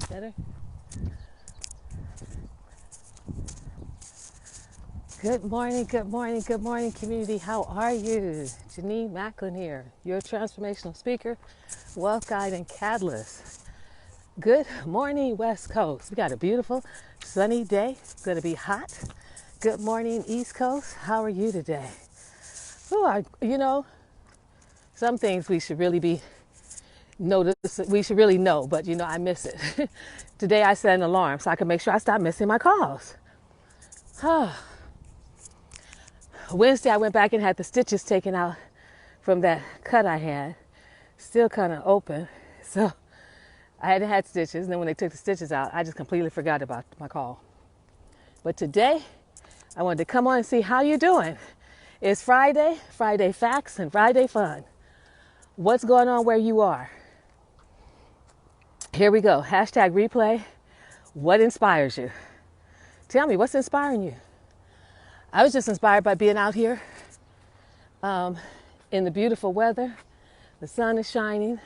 Better? Good morning, good morning, good morning, community. How are you? Jenenne Macklin here, your transformational speaker, wealth guide, and catalyst. Good morning, West Coast. We got a beautiful sunny day. It's going to be hot. Good morning, East Coast. How are you today? Some things we should really be notice. We should really know, but I miss it. Today I set an alarm so I can make sure I stop missing my calls. Wednesday I went back and had the stitches taken out from that cut I had. Still kind of open. So I hadn't had stitches, and then when they took the stitches out, I just completely forgot about my call. But today, I wanted to come on and see how you're doing. It's Friday facts and Friday fun. What's going on where you are? Here we go. Hashtag replay. What inspires you? Tell me, what's inspiring you? I was just inspired by being out here in the beautiful weather. The sun is shining.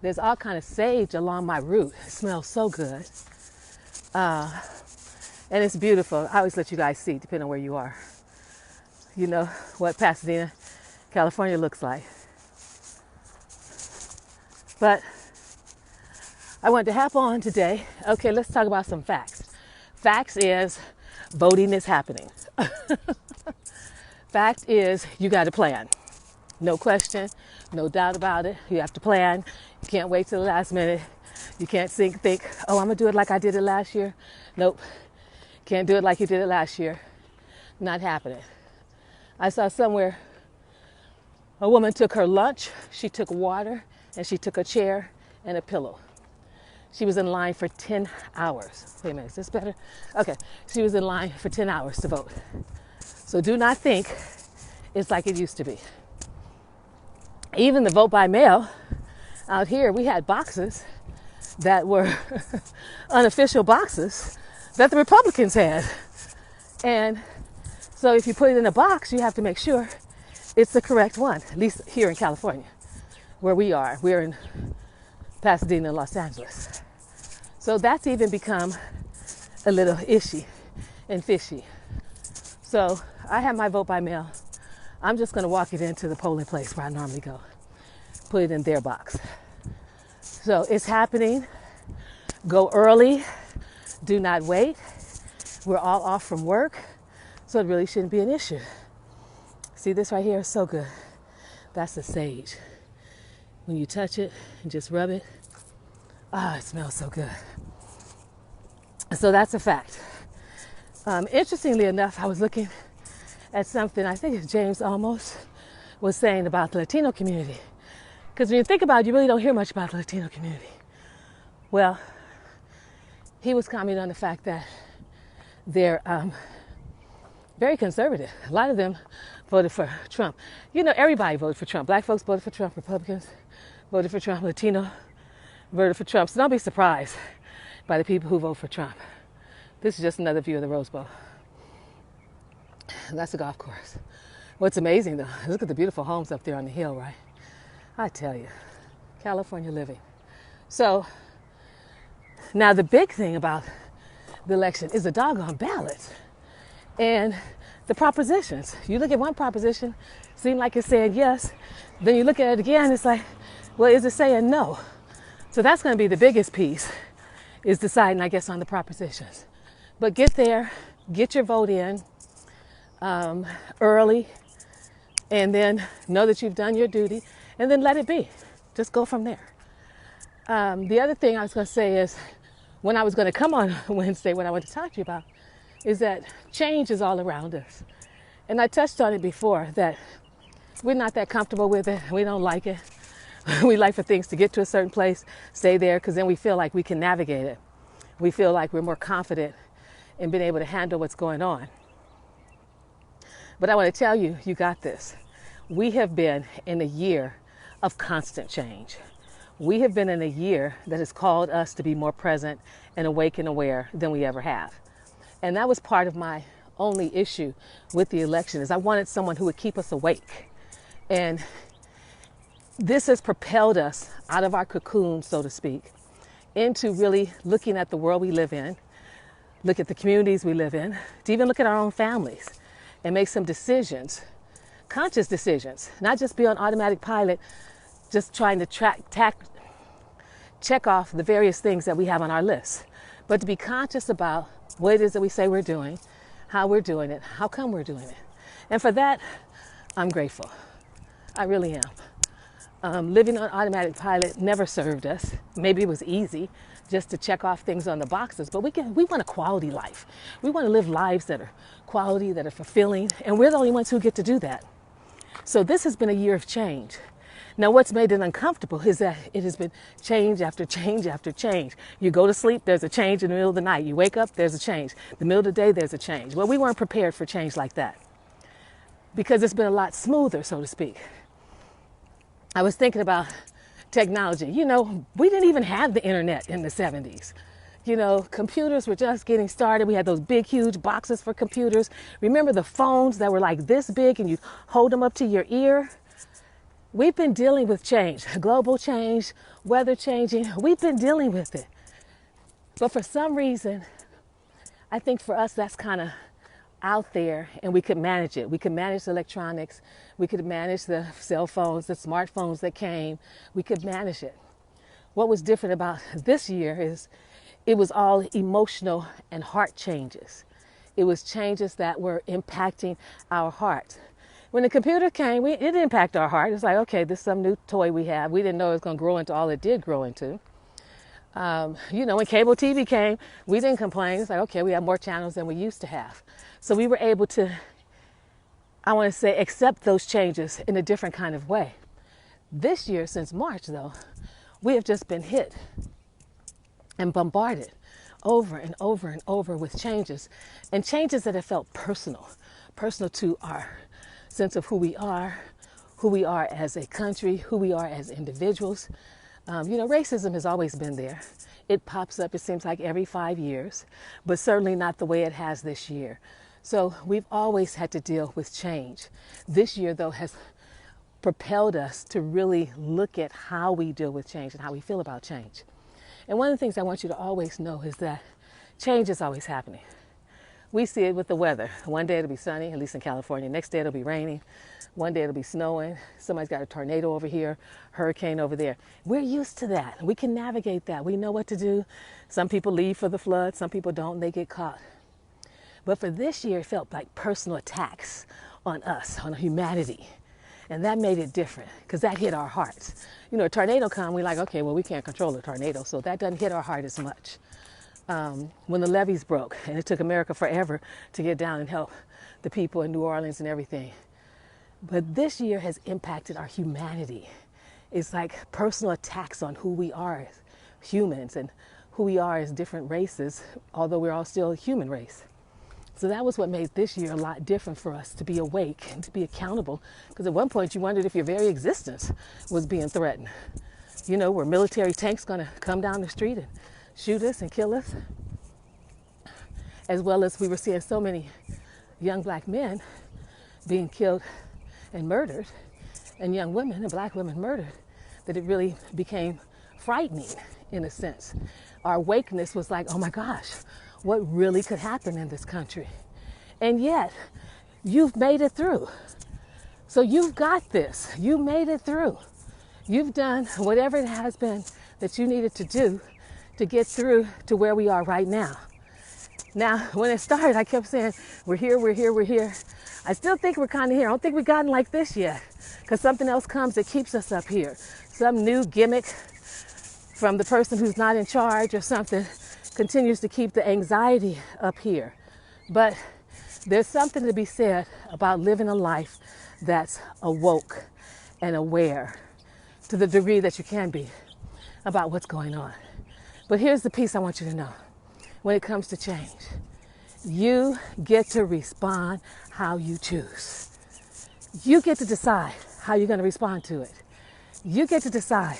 There's all kind of sage along my route. It smells so good. And it's beautiful. I always let you guys see, depending on where you are. You know what Pasadena, California looks like. But I wanted to hop on today. Okay, let's talk about some facts. Facts is voting is happening. Fact is you got to plan. No question, no doubt about it. You have to plan. You can't wait till the last minute. You can't think, oh, I'm going to do it like I did it last year. Nope. Can't do it like you did it last year. Not happening. I saw somewhere a woman took her lunch, she took water, and she took a chair and a pillow. She was in line for 10 hours. Wait a minute, is this better? Okay, she was in line for 10 hours to vote. So do not think it's like it used to be. Even the vote by mail, out here we had boxes that were unofficial boxes that the Republicans had. And so if you put it in a box, you have to make sure it's the correct one, at least here in California, where we are. We're in Pasadena, Los Angeles. So that's even become a little ishy and fishy. So I have my vote by mail. I'm just going to walk it into the polling place where I normally go, put it in their box. So it's happening. Go early. Do not wait. We're all off from work, so it really shouldn't be an issue. See, this right here is so good. That's the sage. When you touch it and just rub it, it smells so good. So that's a fact. Interestingly enough, I was looking at something, I think it's James almost was saying about the Latino community. Because when you think about it, you really don't hear much about the Latino community. Well, he was commenting on the fact that they're very conservative. A lot of them voted for Trump. Everybody voted for Trump. Black folks voted for Trump. Republicans voted for Trump. Latino voted for Trump. So don't be surprised by the people who vote for Trump. This is just another view of the Rose Bowl. That's a golf course. What's amazing, though, look at the beautiful homes up there on the hill, right? I tell you, California living. So now the big thing about the election is the doggone ballots and the propositions. You look at one proposition, seem like it's saying yes. Then you look at it again, it's like, well, is it saying no? So that's going to be the biggest piece, is deciding, I guess, on the propositions. But get there, get your vote in early, and then know that you've done your duty, and then let it be. Just go from there. The other thing I was going to say is, when I was going to come on Wednesday, what I want to talk to you about is that change is all around us. And I touched on it before, that we're not that comfortable with it. We don't like it. We like for things to get to a certain place, stay there, because then we feel like we can navigate it. We feel like we're more confident in being able to handle what's going on. But I want to tell you, you got this. We have been in a year of constant change. We have been in a year that has called us to be more present and awake and aware than we ever have. And that was part of my only issue with the election, is I wanted someone who would keep us awake. And this has propelled us out of our cocoon, so to speak, into really looking at the world we live in, look at the communities we live in, to even look at our own families and make some decisions, conscious decisions, not just be on automatic pilot, just trying to check off the various things that we have on our list, but to be conscious about what it is that we say we're doing, how we're doing it, how come we're doing it. And for that, I'm grateful. I really am. Living on automatic pilot never served us. Maybe it was easy just to check off things on the boxes, but we want a quality life. We want to live lives that are quality, that are fulfilling, and we're the only ones who get to do that. So this has been a year of change. Now, what's made it uncomfortable is that it has been change after change after change. You go to sleep, there's a change in the middle of the night. You wake up, there's a change. The middle of the day, there's a change. Well, we weren't prepared for change like that because it's been a lot smoother, so to speak. I was thinking about technology. You know, we didn't even have the internet in the 70s. You know, computers were just getting started. We had those big, huge boxes for computers. Remember the phones that were like this big and you hold them up to your ear? We've been dealing with change, global change, weather changing. We've been dealing with it. But for some reason, I think for us, that's kind of out there and we could manage it. We could manage the electronics. We could manage the cell phones, the smartphones that came. We could manage it. What was different about this year is it was all emotional and heart changes. It was changes that were impacting our heart. When the computer came, it didn't impact our heart. It's like, okay, this is some new toy we have. We didn't know it was going to grow into all it did grow into. You know, when cable TV came, we didn't complain. It's like, okay, we have more channels than we used to have. So we were able to, I want to say, accept those changes in a different kind of way. This year, since March, though, we have just been hit and bombarded over and over and over with changes, and changes that have felt personal to our sense of who we are as a country, who we are as individuals. You know, racism has always been there. It pops up, it seems like every 5 years, but certainly not the way it has this year. So we've always had to deal with change. This year, though, has propelled us to really look at how we deal with change and how we feel about change. And one of the things I want you to always know is that change is always happening. We see it with the weather. One day it'll be sunny, at least in California. Next day it'll be raining. One day it'll be snowing. Somebody's got a tornado over here, hurricane over there. We're used to that. We can navigate that. We know what to do. Some people leave for the flood. Some people don't, and they get caught. But for this year, it felt like personal attacks on us, on humanity. And that made it different because that hit our hearts. You know, a tornado comes, we're like, okay, well, we can't control a tornado, so that doesn't hit our heart as much. When the levees broke, and it took America forever to get down and help the people in New Orleans and everything. But this year has impacted our humanity. It's like personal attacks on who we are as humans and who we are as different races, although we're all still a human race. So that was what made this year a lot different for us, to be awake and to be accountable. Because at one point you wondered if your very existence was being threatened. You know, were military tanks going to come down the street and shoot us and kill us? As well as we were seeing so many young black men being killed and murdered, and young women and black women murdered, that it really became frightening in a sense. Our awakeness was like, oh my gosh, what really could happen in this country? And yet, you've made it through. So you've got this. You made it through. You've done whatever it has been that you needed to do to get through to where we are right now. Now, when it started, I kept saying, we're here, we're here, we're here. I still think we're kind of here. I don't think we've gotten like this yet, because something else comes that keeps us up here. Some new gimmick from the person who's not in charge or something continues to keep the anxiety up here. But there's something to be said about living a life that's awoke and aware to the degree that you can be about what's going on. But here's the piece I want you to know. When it comes to change, you get to respond how you choose. You get to decide how you're going to respond to it. You get to decide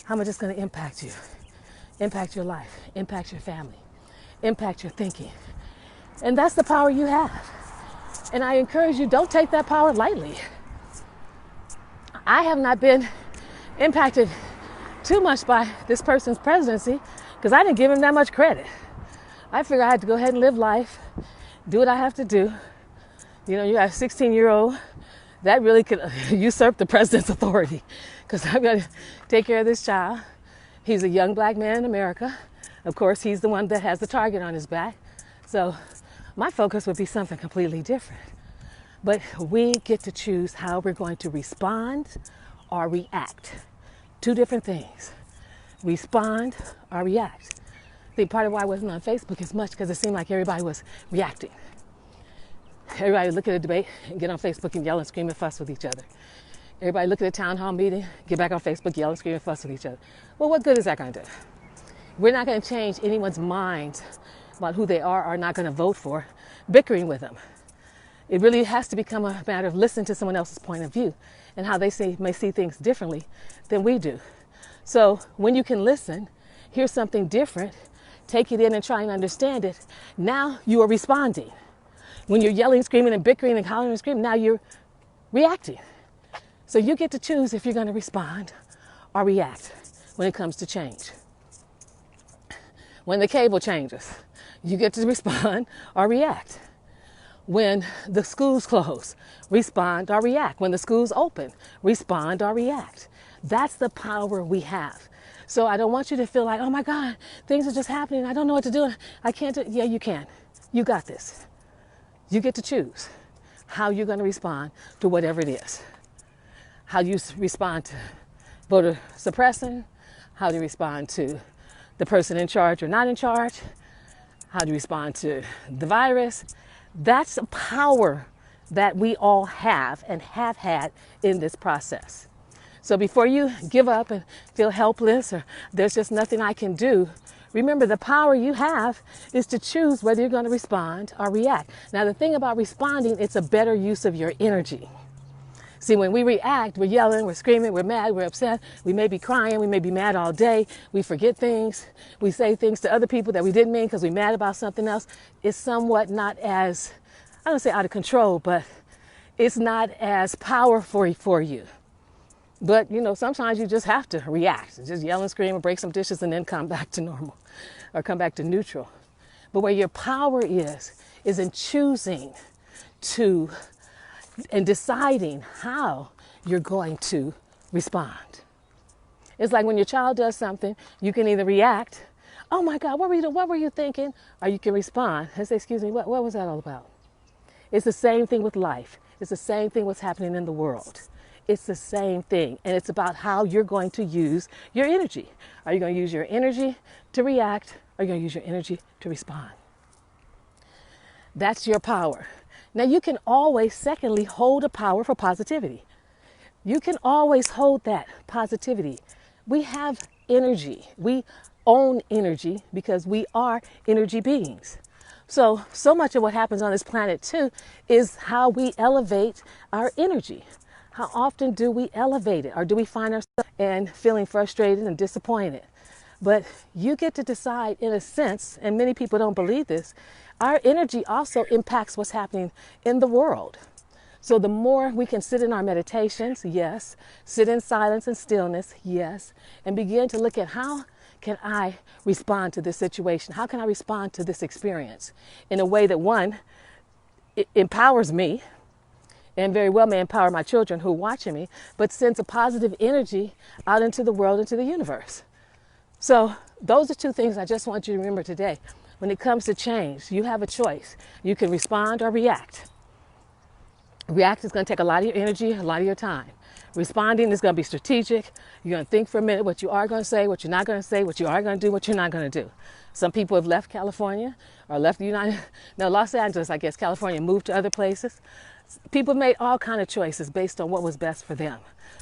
how much it's going to impact you, impact your life, impact your family, impact your thinking. And that's the power you have. And I encourage you, don't take that power lightly. I have not been impacted too much by this person's presidency because I didn't give him that much credit. I figured I had to go ahead and live life, do what I have to do. You know, you got a 16-year-old that really could usurp the president's authority because I've got to take care of this child. He's a young black man in America. Of course, he's the one that has the target on his back. So my focus would be something completely different. But we get to choose how we're going to respond or react. Two different things. Respond or react. I think part of why I wasn't on Facebook as much because it seemed like everybody was reacting. Everybody would look at a debate and get on Facebook and yell and scream and fuss with each other. Everybody look at a town hall meeting, get back on Facebook, yell and scream and fuss with each other. Well, what good is that going to do? We're not going to change anyone's mind about who they are or not going to vote for, bickering with them. It really has to become a matter of listening to someone else's point of view and how they may see things differently than we do. So when you can listen, hear something different, take it in and try and understand it, now you are responding. When you're yelling, screaming, and bickering and hollering and screaming, now you're reacting. So you get to choose if you're going to respond or react when it comes to change. When the cable changes, you get to respond or react. When the schools close, respond or react. When the schools open, respond or react. That's the power we have. So I don't want you to feel like, oh my God, things are just happening. I don't know what to do. I can't do it. Yeah, you can. You got this. You get to choose how you're going to respond to whatever it is. How you respond to voter suppression, how do you respond to the person in charge or not in charge, how do you respond to the virus. That's a power that we all have and have had in this process. So before you give up and feel helpless or there's just nothing I can do, remember the power you have is to choose whether you're going to respond or react. Now the thing about responding, it's a better use of your energy. See, when we react, we're yelling, we're screaming, we're mad, we're upset, we may be crying, we may be mad all day, we forget things, we say things to other people that we didn't mean because we're mad about something else. It's somewhat not as, I don't say out of control, but it's not as powerful for you. But, you know, sometimes you just have to react, just yell and scream and break some dishes and then come back to normal or come back to neutral. But where your power is in choosing to and deciding how you're going to respond. It's like when your child does something, you can either react, oh my God, what were you thinking? Or you can respond and say, excuse me, what was that all about? It's the same thing with life. It's the same thing what's happening in the world. It's the same thing. And it's about how you're going to use your energy. Are you going to use your energy to react? Or are you going to use your energy to respond? That's your power. Now you can always, secondly, hold a power for positivity. You can always hold that positivity. We have energy. We own energy because we are energy beings. So much of what happens on this planet too is how we elevate our energy. How often do we elevate it? Or do we find ourselves and feeling frustrated and disappointed? But you get to decide in a sense, and many people don't believe this, our energy also impacts what's happening in the world. So the more we can sit in our meditations, yes, sit in silence and stillness, yes, and begin to look at how can I respond to this situation? How can I respond to this experience in a way that, one, it empowers me and very well may empower my children who are watching me, but sends a positive energy out into the world, into the universe. So those are two things I just want you to remember today. When it comes to change, you have a choice. You can respond or react. React is going to take a lot of your energy, a lot of your time. Responding is going to be strategic. You're going to think for a minute what you are going to say, what you're not going to say, what you are going to do, what you're not going to do. Some people have left California or left Los Angeles, I guess, California, moved to other places. People made all kinds of choices based on what was best for them.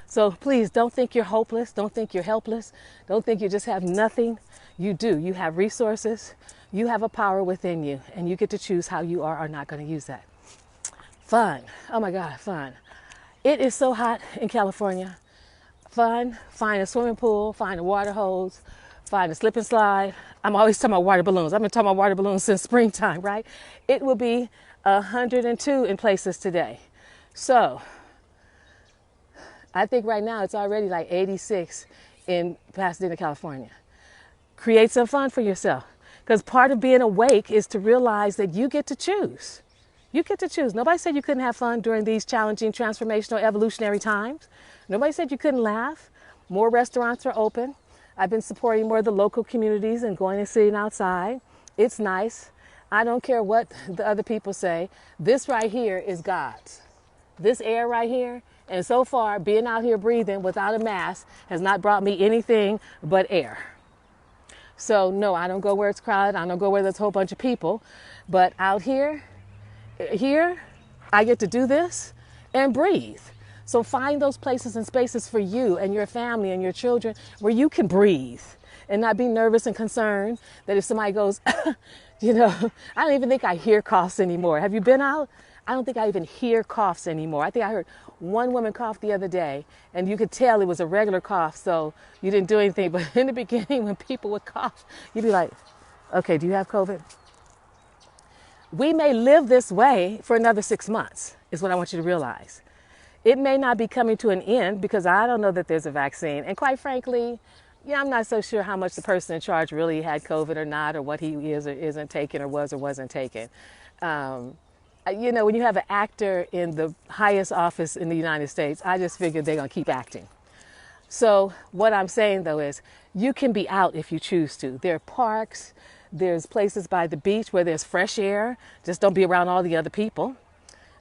So please don't think you're hopeless. Don't think you're helpless. Don't think you just have nothing. You do. You have resources. You have a power within you, and you get to choose how you are or not going to use that. Fun. Oh my God, fun. It is so hot in California. Fun. Find a swimming pool, find a water hose, find a slip and slide. I'm always talking about water balloons. I've been talking about water balloons since springtime, right? It will be 102 in places today. So I think right now it's already like 86 in Pasadena, California. Create some fun for yourself. Because part of being awake is to realize that you get to choose. You get to choose. Nobody said you couldn't have fun during these challenging, transformational, evolutionary times. Nobody said you couldn't laugh. More restaurants are open. I've been supporting more of the local communities and going and sitting outside. It's nice. I don't care what the other people say. This right here is God's. This air right here, and so far being out here breathing without a mask has not brought me anything but air. So no, I don't go where it's crowded. I don't go where there's a whole bunch of people. But out here, I get to do this and breathe. So find those places and spaces for you and your family and your children where you can breathe and not be nervous and concerned that if somebody goes, I don't even think I hear coughs anymore. Have you been out? I don't think I even hear coughs anymore. I think I heard one woman cough the other day, and you could tell it was a regular cough, so you didn't do anything. But in the beginning, when people would cough, you'd be like, okay, do you have COVID? We may live this way for another 6 months, is what I want you to realize. It may not be coming to an end because I don't know that there's a vaccine. And quite frankly, I'm not so sure how much the person in charge really had COVID or not, or what he is or isn't taking, or was or wasn't taking. When you have an actor in the highest office in the United States, I just figured they're going to keep acting. So what I'm saying, though, is you can be out if you choose to. There are parks, there's places by the beach where there's fresh air. Just don't be around all the other people.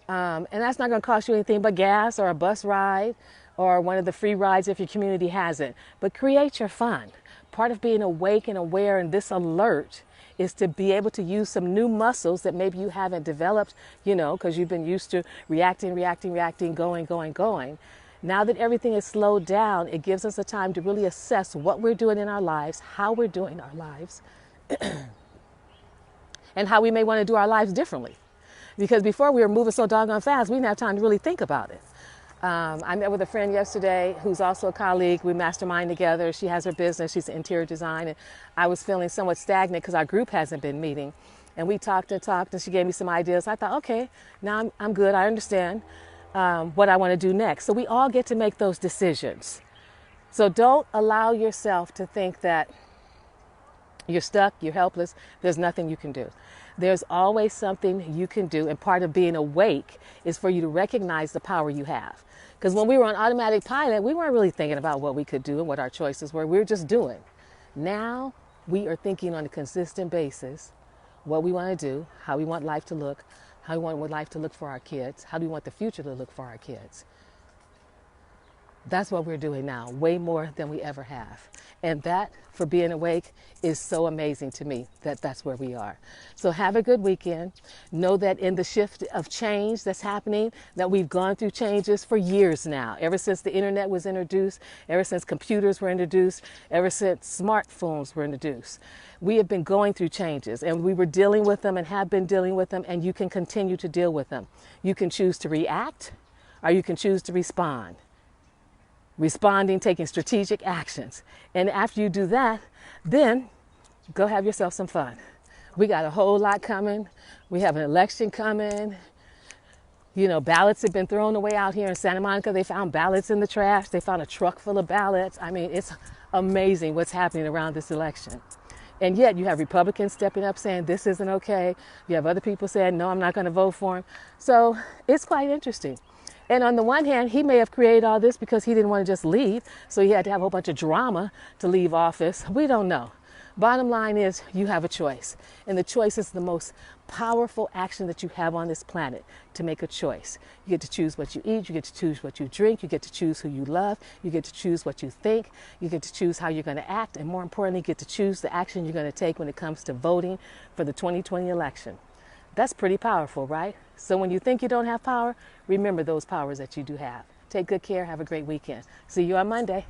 And that's not going to cost you anything but gas or a bus ride or one of the free rides if your community has it. But create your fun. Part of being awake and aware and this alert is to be able to use some new muscles that maybe you haven't developed, because you've been used to reacting, going. Now that everything is slowed down, it gives us a time to really assess what we're doing in our lives, how we're doing our lives, and how we may want to do our lives differently. Because before we were moving so doggone fast, we didn't have time to really think about it. I met with a friend yesterday who's also a colleague. We mastermind together. She has her business. She's in interior design. And I was feeling somewhat stagnant because our group hasn't been meeting. And we talked, and she gave me some ideas. I thought, okay, now I'm good. I understand what I want to do next. So we all get to make those decisions. So don't allow yourself to think that you're stuck, you're helpless, there's nothing you can do. There's always something you can do. And part of being awake is for you to recognize the power you have. Because when we were on automatic pilot, we weren't really thinking about what we could do and what our choices were. We were just doing. Now we are thinking on a consistent basis what we want to do, how we want life to look, how we want life to look for our kids, how do we want the future to look for our kids. That's what we're doing now, way more than we ever have. And that, for being awake, is so amazing to me that that's where we are. So have a good weekend. Know that in the shift of change that's happening, that we've gone through changes for years now. Ever since the internet was introduced, ever since computers were introduced, ever since smartphones were introduced. We have been going through changes, and we were dealing with them and have been dealing with them, and you can continue to deal with them. You can choose to react, or you can choose to respond. Responding, taking strategic actions. And after you do that, then go have yourself some fun. We got a whole lot coming. We have an election coming. Ballots have been thrown away out here in Santa Monica. They found ballots in the trash. They found a truck full of ballots. I mean, it's amazing what's happening around this election. And yet you have Republicans stepping up saying this isn't okay. You have other people saying, no, I'm not going to vote for him. So it's quite interesting. And on the one hand, he may have created all this because he didn't want to just leave. So he had to have a whole bunch of drama to leave office. We don't know. Bottom line is you have a choice. And the choice is the most powerful action that you have on this planet, to make a choice. You get to choose what you eat. You get to choose what you drink. You get to choose who you love. You get to choose what you think. You get to choose how you're going to act. And more importantly, you get to choose the action you're going to take when it comes to voting for the 2020 election. That's pretty powerful, right? So when you think you don't have power, remember those powers that you do have. Take good care. Have a great weekend. See you on Monday.